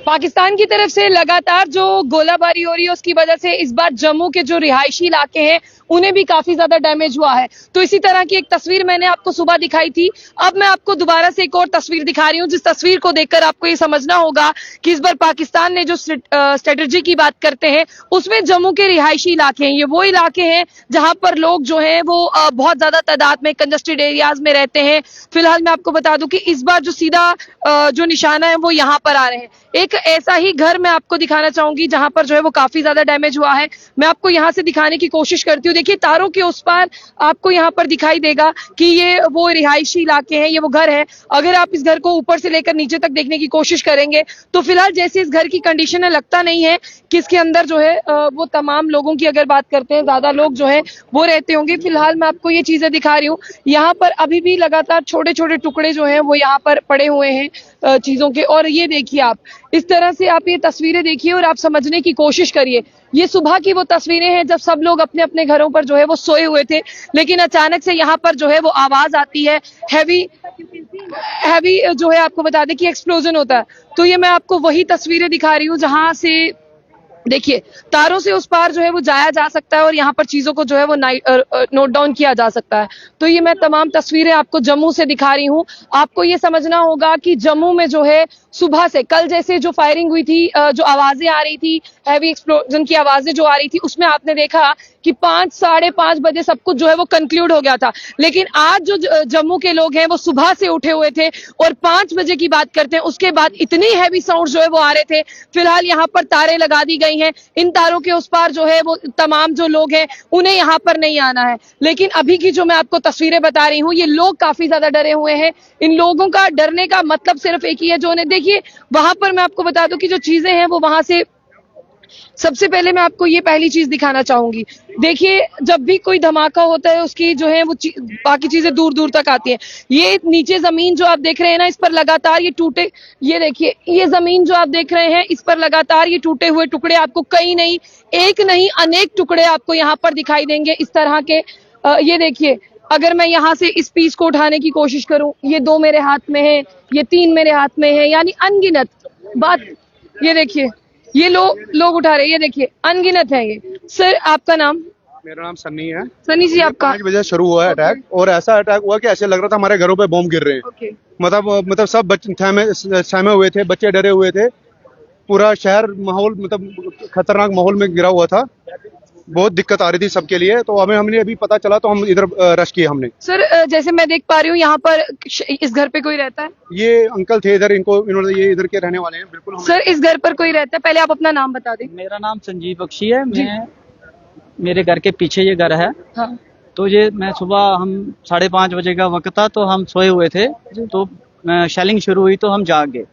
पाकिस्तान की तरफ से लगातार जो गोलाबारी हो रही है उसकी वजह से इस बार जम्मू के जो रिहायशी इलाके हैं उन्हें भी काफी ज्यादा डैमेज हुआ है। तो इसी तरह की एक तस्वीर मैंने आपको सुबह दिखाई थी, अब मैं आपको दोबारा से एक और तस्वीर दिखा रही हूँ, जिस तस्वीर को देखकर आपको ये समझना होगा कि इस बार पाकिस्तान ने जो स्ट्रेटेजी की बात करते हैं उसमें जम्मू के रिहायशी इलाके हैं, ये वो इलाके हैं जहां पर लोग जो है वो बहुत ज्यादा तादाद में कंजस्टेड एरियाज में रहते हैं। फिलहाल मैं आपको बता दूं कि इस बार जो सीधा जो निशाना है वो यहाँ पर आ रहे हैं। एक ऐसा ही घर मैं आपको दिखाना चाहूंगी जहां पर जो है वो काफी ज्यादा डैमेज हुआ है। मैं आपको यहां से दिखाने की कोशिश करती हूँ। देखिए तारों के उस पार आपको यहाँ पर दिखाई देगा कि ये वो रिहायशी इलाके हैं, ये वो घर है। अगर आप इस घर को ऊपर से लेकर नीचे तक देखने की कोशिश करेंगे तो फिलहाल जैसे इस घर की कंडीशन है लगता नहीं है कि इसके अंदर जो है वो तमाम लोगों की अगर बात करते हैं ज्यादा लोग जो है वो रहते होंगे। फिलहाल मैं आपको ये चीजें दिखा रही हूँ, यहाँ पर अभी भी लगातार छोटे छोटे टुकड़े जो है वो यहाँ पर पड़े हुए हैं चीजों के। और ये देखिए आप इस तरह से आप ये तस्वीरें देखिए और आप समझने की कोशिश करिए। ये सुबह की वो तस्वीरें हैं जब सब लोग अपने अपने घरों पर जो है वो सोए हुए थे, लेकिन अचानक से यहाँ पर जो है वो आवाज आती है, हैवी जो है आपको बता दें कि एक्सप्लोजन होता है। तो ये मैं आपको वही तस्वीरें दिखा रही हूँ जहां से देखिए तारों से उस पार जो है वो जाया जा सकता है और यहाँ पर चीजों को जो है वो नोट डाउन किया जा सकता है। तो ये मैं तमाम तस्वीरें आपको जम्मू से दिखा रही हूँ। आपको ये समझना होगा कि जम्मू में जो है सुबह से कल जैसे जो फायरिंग हुई थी, जो आवाजें आ रही थी, हैवी एक्सप्लोजन की आवाजें जो आ रही थी, उसमें आपने देखा कि 5 साढ़े 5 बजे सब कुछ जो है वो कंक्लूड हो गया था। लेकिन आज जो जम्मू के लोग हैं वो सुबह से उठे हुए थे और 5 बजे की बात करते हैं उसके बाद इतनी हैवी साउंड जो है वो आ रहे थे। फिलहाल यहाँ पर तारें लगा दी गई हैं, इन तारों के उस पार जो है वो तमाम जो लोग हैं उन्हें यहाँ पर नहीं आना है। लेकिन अभी की जो मैं आपको तस्वीरें बता रही हूँ ये लोग काफी ज्यादा डरे हुए हैं। इन लोगों का डरने का मतलब सिर्फ एक ही है, जो उन्हें देखिए वहां पर मैं आपको बता दूं कि जो चीजें हैं वो वहां से सबसे पहले मैं आपको ये पहली चीज दिखाना चाहूंगी। देखिए जब भी कोई धमाका होता है उसकी जो है वो बाकी चीजें दूर दूर तक आती हैं। ये नीचे जमीन जो आप देख रहे हैं ना, इस पर लगातार ये टूटे, ये देखिए ये जमीन जो आप देख रहे हैं इस पर लगातार ये टूटे हुए टुकड़े आपको कई नहीं, एक नहीं अनेक टुकड़े आपको यहाँ पर दिखाई देंगे इस तरह के। ये देखिए अगर मैं यहाँ से इस पीस को उठाने की कोशिश करूं, ये 2 मेरे हाथ में है, ये 3 मेरे हाथ में है, यानी अनगिनत बात। ये देखिए ये लोग उठा रहे हैं, ये देखिए अनगिनत है ये। सर आपका नाम? मेरा नाम सन्नी है। सनी जी आपका? 5 बजे शुरू हुआ है अटैक, और ऐसा अटैक हुआ कि ऐसे लग रहा था हमारे घरों पे बॉम्ब गिर रहे हैं। मतलब सब बच्चे सहमे हुए थे, बच्चे डरे हुए थे, पूरा शहर माहौल मतलब खतरनाक माहौल में गिरा हुआ था। बहुत दिक्कत आ रही थी सबके लिए, तो हमने अभी पता चला तो हम इधर रश किए हमने। सर जैसे मैं देख पा रही हूँ यहाँ पर इस घर पे कोई रहता है? ये अंकल थे इधर, इन्होंने ये इधर के रहने वाले हैं बिल्कुल। सर इस घर पर कोई रहता है? पहले आप अपना नाम बता दें। मेरा नाम संजीव बख्शी है। मेरे घर के पीछे ये घर है। हाँ। तो ये मैं सुबह हम 5:30 बजे का वक्त था, तो हम सोए हुए थे, तो शेलिंग शुरू हुई तो हम जाग गए।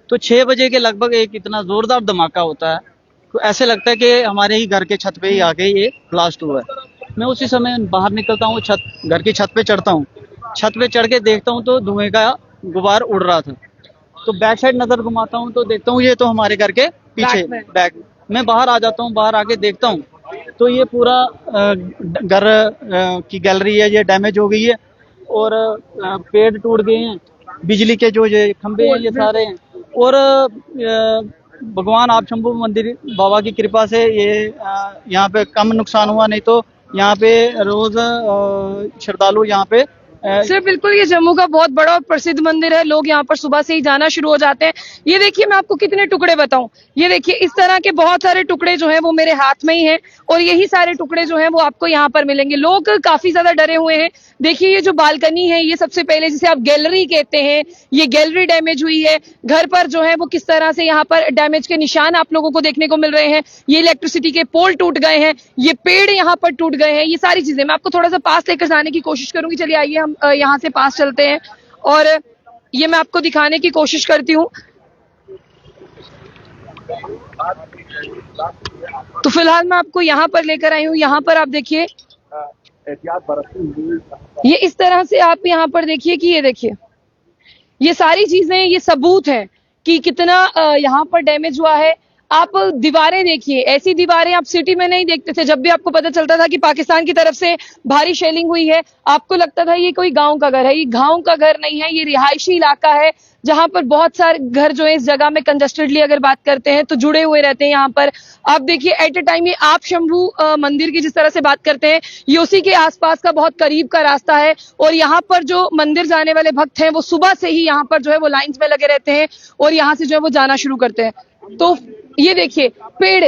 तो 6 बजे के लगभग एक इतना जोरदार धमाका होता है, तो ऐसे लगता है कि हमारे ही घर के छत पे ही आके ये ब्लास्ट हुआ है। मैं उसी समय बाहर निकलता हूँ, घर की छत पे चढ़ता हूँ। छत पे चढ़ के देखता हूँ तो धुएं का गुबार उड़ रहा था। तो बैक साइड नजर घुमाता हूँ तो देखता हूँ ये तो हमारे घर के पीछे बैक। मैं बाहर आ जाता हूँ, बाहर आके देखता हूँ तो ये पूरा घर की गैलरी है ये डैमेज हो गई है, और पेड़ टूट गए हैं, बिजली के जो ये खंभे हैं ये सारे हैं। और भगवान आप शंभू मंदिर बाबा की कृपा से ये यहाँ पे कम नुकसान हुआ, नहीं तो यहाँ पे रोज श्रद्धालु यहाँ पे सर बिल्कुल ये जम्मू का बहुत बड़ा और प्रसिद्ध मंदिर है, लोग यहाँ पर सुबह से ही जाना शुरू हो जाते हैं। ये देखिए मैं आपको कितने टुकड़े बताऊं, ये देखिए इस तरह के बहुत सारे टुकड़े जो हैं वो मेरे हाथ में ही हैं, और यही सारे टुकड़े जो हैं वो आपको यहाँ पर मिलेंगे। लोग काफी ज्यादा डरे हुए हैं। देखिए ये जो बालकनी है ये सबसे पहले जिसे आप गैलरी कहते हैं, ये गैलरी डैमेज हुई है। घर पर जो है वो किस तरह से यहाँ पर डैमेज के निशान आप लोगों को देखने को मिल रहे हैं। ये इलेक्ट्रिसिटी के पोल टूट गए हैं, ये पेड़ यहाँ पर टूट गए हैं, ये सारी चीजें मैं आपको थोड़ा सा पास लेकर जाने की कोशिश करूंगी। चलिए आइए हम यहाँ से पास चलते हैं और ये मैं आपको दिखाने की कोशिश करती हूँ। तो फिलहाल मैं आपको यहाँ पर लेकर आई हूँ। यहाँ पर आप देखिए ये इस तरह से आप यहाँ पर देखिए कि ये देखिए ये सारी चीजें ये सबूत है कि कितना यहाँ पर डैमेज हुआ है। आप दीवारें देखिए, ऐसी दीवारें आप सिटी में नहीं देखते थे। जब भी आपको पता चलता था कि पाकिस्तान की तरफ से भारी शेलिंग हुई है, आपको लगता था ये कोई गांव का घर है। ये गांव का घर नहीं है, ये रिहायशी इलाका है जहां पर बहुत सारे घर जो है इस जगह में कंजस्टेडली अगर बात करते हैं तो जुड़े हुए रहते हैं यहाँ पर। आप देखिए एट ए टाइम ये आप शंभू मंदिर की जिस तरह से बात करते हैं, ये उसी के आसपास का बहुत करीब का रास्ता है और यहाँ पर जो मंदिर जाने वाले भक्त हैं वो सुबह से ही यहाँ पर जो है वो लाइंस में लगे रहते हैं और यहाँ से जो है वो जाना शुरू करते हैं। तो ये देखिए पेड़,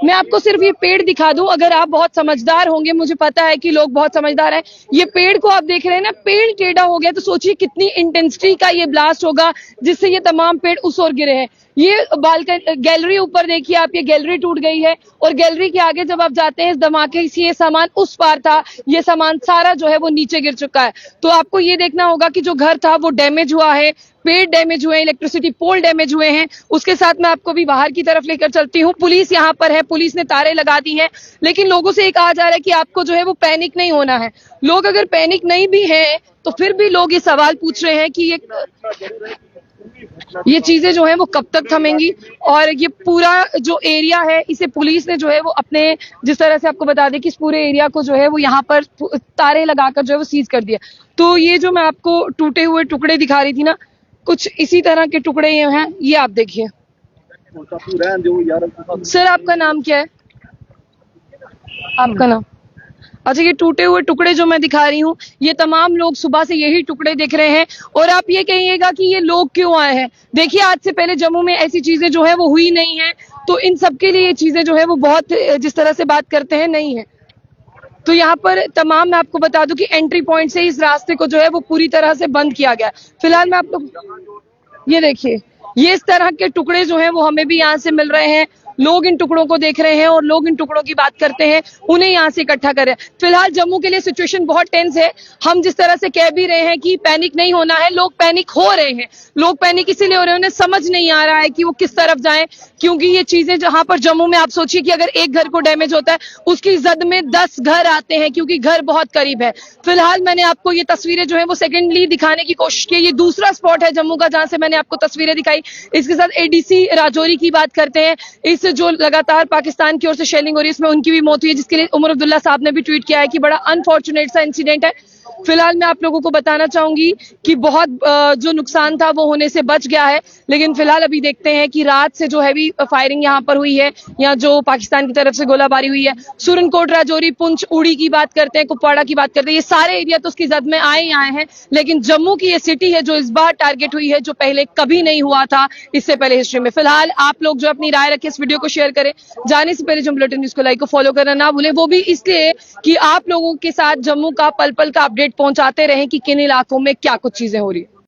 मैं आपको सिर्फ ये पेड़ दिखा दूं, अगर आप बहुत समझदार होंगे, मुझे पता है कि लोग बहुत समझदार हैं, ये पेड़ को आप देख रहे हैं ना, पेड़ टेढ़ा हो गया तो सोचिए कितनी इंटेंसिटी का ये ब्लास्ट होगा जिससे ये तमाम पेड़ उस ओर गिरे हैं। ये बालकनी गैलरी ऊपर देखिए आप, ये गैलरी टूट गई है और गैलरी के आगे जब आप जाते हैं इस धमाके से ये सामान उस पार था, ये सामान सारा जो है वो नीचे गिर चुका है। तो आपको ये देखना होगा कि जो घर था वो डैमेज हुआ है, पेड़ डैमेज हुए हैं, इलेक्ट्रिसिटी पोल डैमेज हुए हैं। उसके साथ मैं आपको भी बाहर की तरफ लेकर चलती हूँ। पुलिस यहाँ पर है, पुलिस ने तारे लगा दी हैं, लेकिन लोगों से ये कहा जा रहा है कि आपको जो है वो पैनिक नहीं होना है। लोग अगर पैनिक नहीं भी हैं तो फिर भी लोग ये सवाल पूछ रहे हैं कि ये चीजें जो है वो कब तक थमेंगी। और ये पूरा जो एरिया है इसे पुलिस ने जो है वो अपने, जिस तरह से आपको बता दें कि इस पूरे एरिया को जो है वो यहाँ पर तारे लगाकर जो है वो सीज कर दिया। तो ये जो मैं आपको टूटे हुए टुकड़े दिखा रही थी ना, कुछ इसी तरह के टुकड़े ये हैं, ये आप देखिए। सर आपका नाम क्या है? आपका नाम? अच्छा, ये टूटे हुए टुकड़े जो मैं दिखा रही हूँ, ये तमाम लोग सुबह से यही टुकड़े दिख रहे हैं। और आप ये कहिएगा कि ये लोग क्यों आए हैं, देखिए आज से पहले जम्मू में ऐसी चीजें जो है वो हुई नहीं है, तो इन सब के लिए ये चीजें जो है वो बहुत, जिस तरह से बात करते हैं, नहीं है। तो यहाँ पर तमाम, मैं आपको बता दूं कि एंट्री पॉइंट से इस रास्ते को जो है वो पूरी तरह से बंद किया गया। फिलहाल मैं आप लोग ये देखिए, ये इस तरह के टुकड़े जो हैं वो हमें भी यहाँ से मिल रहे हैं। लोग इन टुकड़ों को देख रहे हैं और लोग इन टुकड़ों की बात करते हैं, उन्हें यहाँ से इकट्ठा कर रहे हैं। फिलहाल जम्मू के लिए सिचुएशन बहुत टेंस है। हम जिस तरह से कह भी रहे हैं कि पैनिक नहीं होना है, लोग पैनिक हो रहे हैं। लोग पैनिक इसीलिए हो रहे हैं, उन्हें समझ नहीं आ रहा है कि वो किस तरफ जाएं, क्योंकि ये चीजें जहां पर जम्मू में आप सोचिए कि अगर एक घर को डैमेज होता है उसकी जद में 10 घर आते हैं, क्योंकि घर बहुत करीब है। फिलहाल मैंने आपको ये तस्वीरें जो है वो सेकेंडली दिखाने की कोशिश की। ये दूसरा स्पॉट है जम्मू का जहां से मैंने आपको तस्वीरें दिखाई। इसके साथ एडीसी राजौरी की बात करते हैं, इस जो लगातार पाकिस्तान की ओर से शेलिंग हो रही है इसमें उनकी भी मौत हुई है, जिसके लिए उमर अब्दुल्ला साहब ने भी ट्वीट किया है कि बड़ा अनफॉर्चुनेट सा इंसिडेंट है। फिलहाल मैं आप लोगों को बताना चाहूंगी कि बहुत जो नुकसान था वो होने से बच गया है, लेकिन फिलहाल अभी देखते हैं कि रात से जो है भी फायरिंग यहाँ पर हुई है, यहाँ जो पाकिस्तान की तरफ से गोलाबारी हुई है। सुरनकोट, राजौरी, पुंछ, उड़ी की बात करते हैं, कुपवाड़ा की बात करते हैं, ये सारे एरिया तो उसकी जद में आए ही आए हैं, लेकिन जम्मू की ये सिटी है जो इस बार टारगेट हुई है, जो पहले कभी नहीं हुआ था इससे पहले हिस्ट्री में। फिलहाल आप लोग जो अपनी राय रखें, इस वीडियो को शेयर करें, जाने से पहले जो बुलेटिन न्यूज को लाइक को फॉलो करना ना भूलें, वो भी इसलिए कि आप लोगों के साथ जम्मू का पल पल का अपडेट पहुंचाते रहें कि किन इलाकों में क्या कुछ चीजें हो रही है।